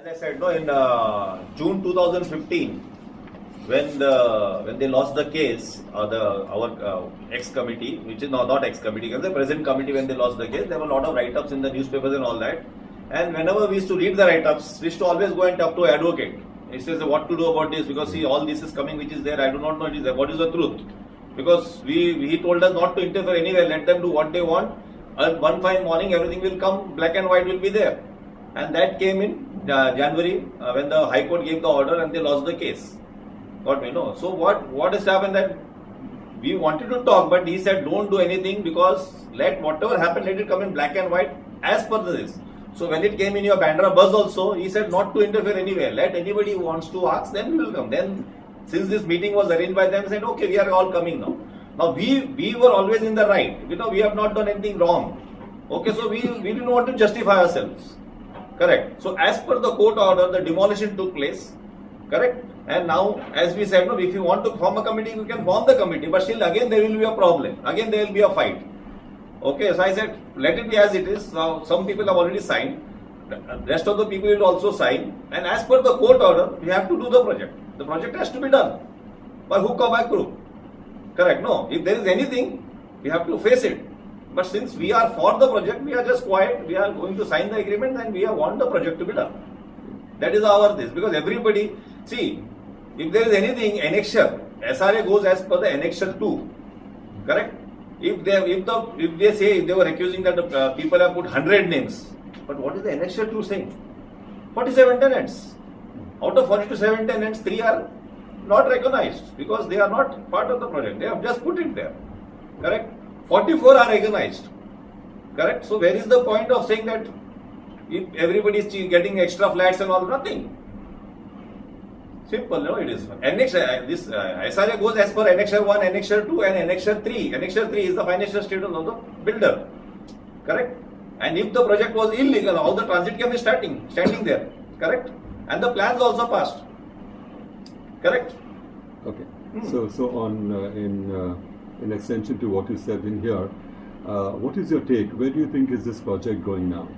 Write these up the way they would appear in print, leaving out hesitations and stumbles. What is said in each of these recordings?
I said, no, in June 2015, when they lost the case, our ex committee, which is not ex committee, the present committee, when they lost the case, there were a lot of write-ups in the newspapers and all that. And whenever we used to read the write-ups, we used to always go and talk to advocate. He says what to do about this, because see, all this is coming which is there. I do not know it is there. What is the truth? Because he told us not to interfere anywhere. Let them do what they want. And one fine morning, everything will come. Black and white will be there. And that came in January when the High Court gave the order and they lost the case. Got me? No. So what has happened that we wanted to talk, but he said don't do anything because let whatever happen, let it come in black and white as per this. So when it came in your Bandra buzz also, he said not to interfere anywhere. Let anybody who wants to ask, then we will come. Then since this meeting was arranged by them, said okay, we are all coming now. Now we were always in the right. We have not done anything wrong. Okay, so we didn't want to justify ourselves. Correct. So as per the court order, the demolition took place. Correct. And now, as we said, no, if you want to form a committee, you can form the committee. But still, again, there will be a problem. Again, there will be a fight. Okay. So I said, let it be as it is. Now, some people have already signed. The rest of the people will also sign. And as per the court order, we have to do the project. The project has to be done by hook or by crook. Correct. No. If there is anything, we have to face it. But since we are for the project, we are just quiet. We are going to sign the agreement and we want the project to be done. That is our this. Because everybody, see, if there is anything, annexure, SRA goes as per the annexure 2. Correct? If they were accusing that the people have put 100 names. But what is the annexure 2 saying? 47 tenants. Out of 47 tenants, 3 are not recognized because they are not part of the project. They have just put it there. Correct? 44 are recognized. Correct? So where is the point of saying that if everybody is getting extra flats and all? Nothing. Simple, no, it is. SRA goes as per Annexure 1, Annexure 2 and Annexure 3. Annexure 3 is the financial status of the builder. Correct? And if the project was illegal, how the transit cam is standing there. Correct? And the plans also passed. Correct? Okay. So on in extension to what you said in here, what is your take? Where do you think is this project going now?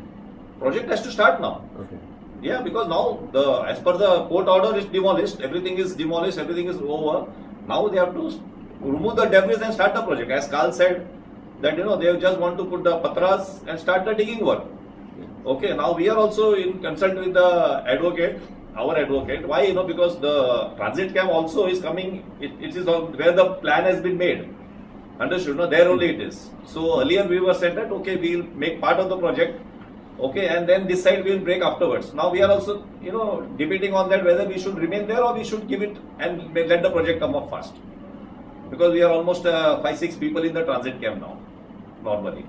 Project has to start now. Okay. Yeah, because now as per the court order is demolished, everything is demolished, everything is over. Now they have to remove the debris and start the project. As Carl said, that they just want to put the patras and start the digging work. Okay, now we are also in consult with the advocate, our advocate. Why? Because the transit camp also is coming. It is where the plan has been made. Understood? No, there only it is. So earlier we were said that okay, we will make part of the project. Okay, and then this side we will break afterwards. Now we are also, debating on that whether we should remain there or we should give it and let the project come up fast. Because we are almost 5-6 people in the transit camp now, normally.